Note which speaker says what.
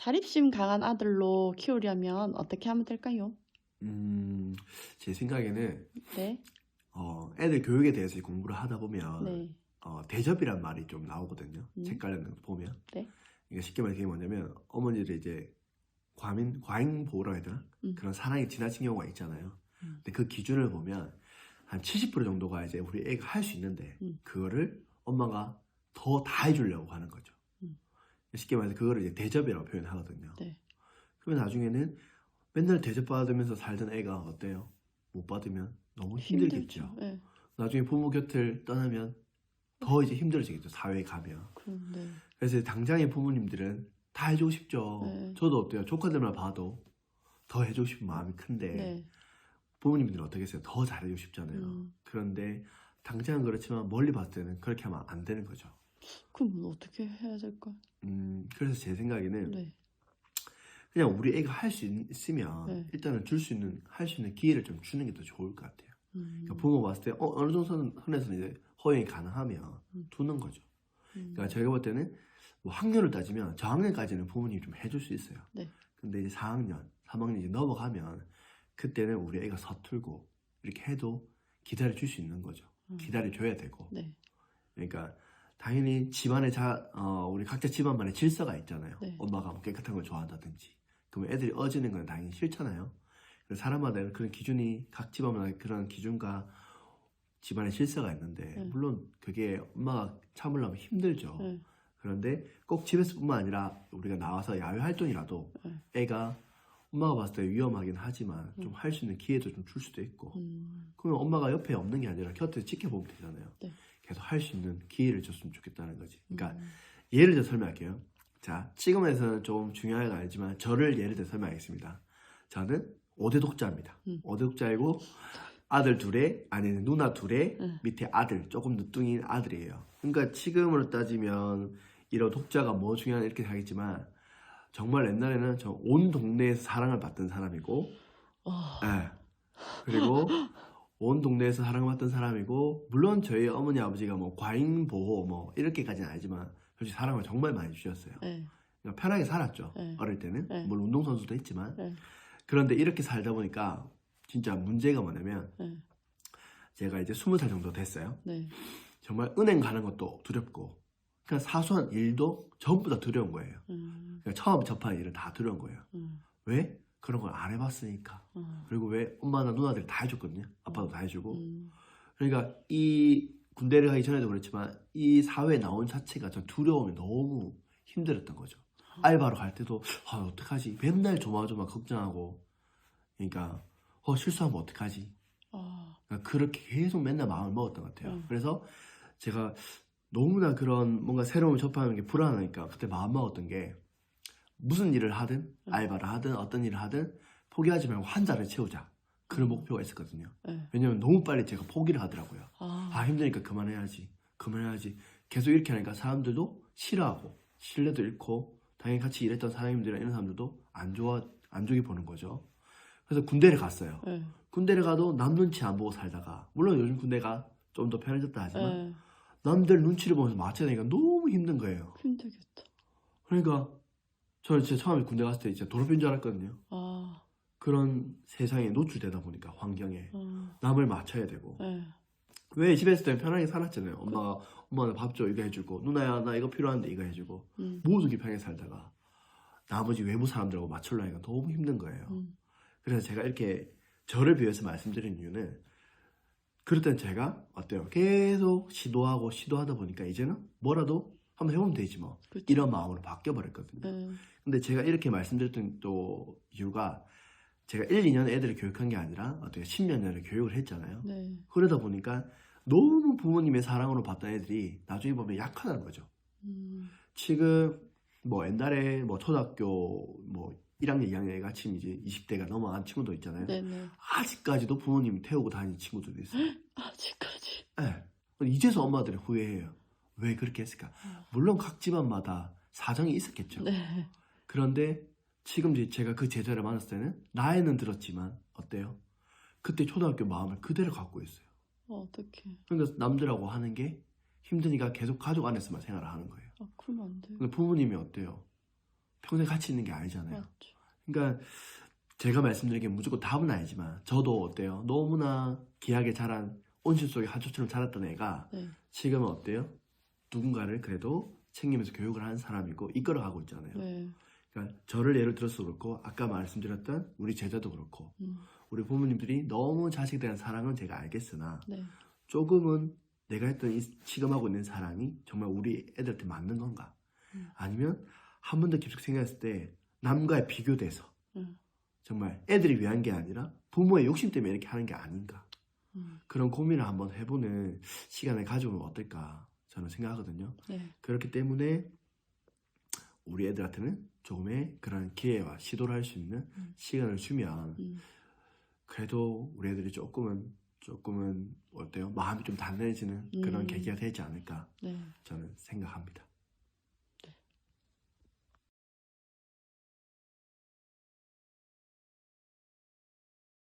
Speaker 1: 자립심 강한 아들로 키우려면 어떻게 하면 될까요?
Speaker 2: 제 생각에는
Speaker 1: 네,
Speaker 2: 애들 교육에 대해서 공부를 하다 보면
Speaker 1: 네,
Speaker 2: 대접이란 말이 좀 나오거든요. 책
Speaker 1: 음,
Speaker 2: 관련 거 보면.
Speaker 1: 네,
Speaker 2: 그러니까 쉽게 말해 그게 뭐냐면 어머니들 이제 과잉 보호라고 해야 되나?
Speaker 1: 음,
Speaker 2: 그런 사랑이 지나친 경우가 있잖아요.
Speaker 1: 음,
Speaker 2: 근데 그 기준을 보면 한 70% 정도가 이제 우리 애가 할 수 있는데
Speaker 1: 음,
Speaker 2: 그거를 엄마가 더 다 해주려고 하는 거죠.
Speaker 1: 음,
Speaker 2: 쉽게 말해서 그거를 이제 대접이라고 표현하거든요.
Speaker 1: 네,
Speaker 2: 그러면 나중에는 맨날 대접받으면서 살던 애가 어때요? 못 받으면 너무
Speaker 1: 힘들죠.
Speaker 2: 힘들겠죠.
Speaker 1: 네,
Speaker 2: 나중에 부모 곁을 떠나면 더 이제 힘들어지겠죠. 사회에 가면.
Speaker 1: 네,
Speaker 2: 그래서 당장의 부모님들은 다 해주고 싶죠.
Speaker 1: 네,
Speaker 2: 저도 어때요? 조카들만 봐도 더 해주고 싶은 마음이 큰데
Speaker 1: 네,
Speaker 2: 부모님들은 어떻게 했어요? 더 잘해주고 싶잖아요. 그런데 당장은 그렇지만 멀리 봤을 때는 그렇게 하면 안 되는 거죠.
Speaker 1: 그럼 어떻게 해야 될까요?
Speaker 2: 그래서 제 생각에는
Speaker 1: 네,
Speaker 2: 그냥 우리 애가 할 수 있으면
Speaker 1: 네,
Speaker 2: 일단은 할 수 있는 기회를 좀 주는 게 더 좋을 것 같아요. 그러니까
Speaker 1: 음,
Speaker 2: 부모 봤을 때 어느 정도 선에서는 이제 허용이 가능하면
Speaker 1: 음,
Speaker 2: 두는 거죠. 그러니까
Speaker 1: 음,
Speaker 2: 저희가 볼 때는 뭐 학년을 따지면 저학년까지는 부모님이 좀 해줄 수 있어요.
Speaker 1: 네,
Speaker 2: 근데 이제 4학년, 3학년 이제 넘어가면 그때는 우리 애가 서툴고 이렇게 해도 기다려 줄 수 있는 거죠. 기다려 줘야 되고.
Speaker 1: 네,
Speaker 2: 그러니까 당연히 집안에 우리 각자 집안만의 질서가 있잖아요.
Speaker 1: 네,
Speaker 2: 엄마가 뭐 깨끗한 걸 좋아한다든지. 그러면 애들이 어지는 건 당연히 싫잖아요. 그래서 사람마다 그런 기준이 각 집안마다 그런 기준과 집안의 질서가 있는데
Speaker 1: 네,
Speaker 2: 물론 그게 엄마가 참으려면 힘들죠.
Speaker 1: 네,
Speaker 2: 그런데 꼭 집에서뿐만 아니라 우리가 나와서 야외 활동이라도
Speaker 1: 네,
Speaker 2: 애가 엄마가 봤을 때 위험하긴 하지만 좀 할 수 있는 기회도 좀 줄 수도 있고 그러면 엄마가 옆에 없는 게 아니라 곁에서 지켜보면 되잖아요.
Speaker 1: 네,
Speaker 2: 계속 할 수 있는 기회를 줬으면 좋겠다는 거지. 그러니까 예를 들어 설명할게요. 자, 지금에서는 좀 중요한 건 알지만 저를 예를 들어 설명하겠습니다. 저는 5대 독자입니다. 5대 독자이고 아들 둘에 아니면 누나 둘에 밑에 아들 조금 늦둥이인 아들이에요. 그러니까 지금으로 따지면 이런 독자가 뭐 중요한 이렇게 하겠지만 정말 옛날에는 저 온 동네에서 사랑을 받던 사람이고 예. 그리고 온 동네에서 사랑받던 사람이고 물론 저희 어머니 아버지가 뭐 과잉 보호 뭐 이렇게까지는 아니지만 솔직히 사랑을 정말 많이 주셨어요.
Speaker 1: 네,
Speaker 2: 그러니까 편하게 살았죠.
Speaker 1: 네,
Speaker 2: 어릴 때는
Speaker 1: 네,
Speaker 2: 물론 운동선수도 했지만
Speaker 1: 네,
Speaker 2: 그런데 이렇게 살다 보니까 진짜 문제가 뭐냐면
Speaker 1: 네,
Speaker 2: 제가 이제 20살 정도 됐어요.
Speaker 1: 네,
Speaker 2: 정말 은행 가는 것도 두렵고 그냥 사소한 일도 전부 다 두려운 거예요. 그러니까 처음 접한 일은 다 두려운 거예요. 왜? 그런 걸 안 해봤으니까. 그리고 왜 엄마나 누나들이 다 해줬거든요. 아빠도 다 해주고. 그러니까 이 군대를 가기 전에도 그렇지만 이 사회에 나온 자체가 전 두려움이 너무 힘들었던 거죠. 알바로 갈 때도 어떡하지? 맨날 조마조마 걱정하고 그러니까 실수하면 어떡하지? 그러니까 그렇게 계속 맨날 마음을 먹었던 것 같아요. 그래서 제가 너무나 그런 뭔가 새로운 접하는 게 불안하니까 그때 마음 먹었던 게 무슨 일을 하든 알바를 하든 어떤 일을 하든 포기하지 말고 환자를 채우자 그런 목표가 있었거든요.
Speaker 1: 네.
Speaker 2: 왜냐면 너무 빨리 제가 포기를 하더라고요.
Speaker 1: 아,
Speaker 2: 힘드니까 그만해야지 계속 이렇게 하니까 사람들도 싫어하고 신뢰도 잃고 당연히 같이 일했던 사장님들이나 이런 사람들도 안 좋게 보는 거죠. 그래서 군대를 갔어요.
Speaker 1: 네,
Speaker 2: 군대를 가도 남 눈치 안 보고 살다가 물론 요즘 군대가 좀 더 편해졌다 하지만
Speaker 1: 네,
Speaker 2: 남들 눈치를 보면서 맞춰야 되니까 너무 힘든 거예요.
Speaker 1: 힘들겠다.
Speaker 2: 그러니까 저는 진짜 처음에 군대 갔을 때 진짜 도로변 줄 알았거든요.
Speaker 1: 아,
Speaker 2: 그런 세상에 노출되다 보니까 환경에 남을 맞춰야 되고
Speaker 1: 네,
Speaker 2: 왜 집에 있을 땐 편하게 살았잖아요. 엄마가 밥 줘 이거 해주고 누나야 나 이거 필요한데 이거 해주고 모두기 편하게 살다가 나머지 외부 사람들하고 맞추려니까 너무 힘든 거예요. 그래서 제가 이렇게 저를 비해서 말씀드린 이유는 그럴 땐 제가 어때요? 계속 시도하다 보니까 이제는 뭐라도 한번 해보면 되지 뭐
Speaker 1: 그쵸.
Speaker 2: 이런 마음으로 바뀌어버렸거든요.
Speaker 1: 네,
Speaker 2: 근데 제가 이렇게 말씀드렸던 또 이유가 제가 1, 2년 애들을 교육한 게 아니라 어떻게 10년 년을 교육을 했잖아요.
Speaker 1: 네,
Speaker 2: 그러다 보니까 너무 부모님의 사랑으로 봤던 애들이 나중에 보면 약하다는 거죠. 지금 뭐 옛날에 뭐 초등학교 뭐 1학년, 2학년 애가 지금 이제 20대가 넘어간 친구도 있잖아요.
Speaker 1: 네, 네.
Speaker 2: 아직까지도 부모님이 태우고 다니는 친구들도 있어요.
Speaker 1: 아직까지.
Speaker 2: 네. 이제서 엄마들이 후회해요. 왜 그렇게 했을까? 물론 각 집안마다 사정이 있었겠죠.
Speaker 1: 네,
Speaker 2: 그런데 지금 제가 그 제자를 만났을 때는 나이는 들었지만 어때요? 그때 초등학교 마음을 그대로 갖고 있어요.
Speaker 1: 어떡해.
Speaker 2: 그러니까 남들하고 하는 게 힘드니까 계속 가족 안에서만 생활을 하는 거예요.
Speaker 1: 아, 그러면 안 돼요.
Speaker 2: 근데 부모님이 어때요? 평생 같이 있는 게 아니잖아요.
Speaker 1: 맞죠.
Speaker 2: 그러니까 제가 말씀드린 게 무조건 답은 아니지만 저도 어때요? 너무나 귀하게 자란 온실 속의 하초처럼 자랐던 애가
Speaker 1: 네.
Speaker 2: 지금은 어때요? 누군가를 그래도 챙기면서 교육을 하는 사람이고 이끌어가고 있잖아요.
Speaker 1: 네.
Speaker 2: 그러니까 저를 예를 들어서 그렇고 아까 말씀드렸던 우리 제자도 그렇고 우리 부모님들이 너무 자식에 대한 사랑은 제가 알겠으나
Speaker 1: 네.
Speaker 2: 조금은 내가 했던 지금 하고 있는 사랑이 정말 우리 애들한테 맞는 건가? 아니면 한 번 더 깊숙이 생각했을 때 남과의 비교돼서 정말 애들이 위한 게 아니라 부모의 욕심 때문에 이렇게 하는 게 아닌가? 그런 고민을 한번 해보는 시간을 가져보면 어떨까 저는 생각하거든요.
Speaker 1: 네.
Speaker 2: 그렇기 때문에 우리 애들한테는 조금의 그런 기회와 시도를 할 수 있는 시간을 주면 그래도 우리 애들이 조금은 어때요? 마음이 좀 단단해지는 그런 계기가 되지 않을까
Speaker 1: 네.
Speaker 2: 저는 생각합니다.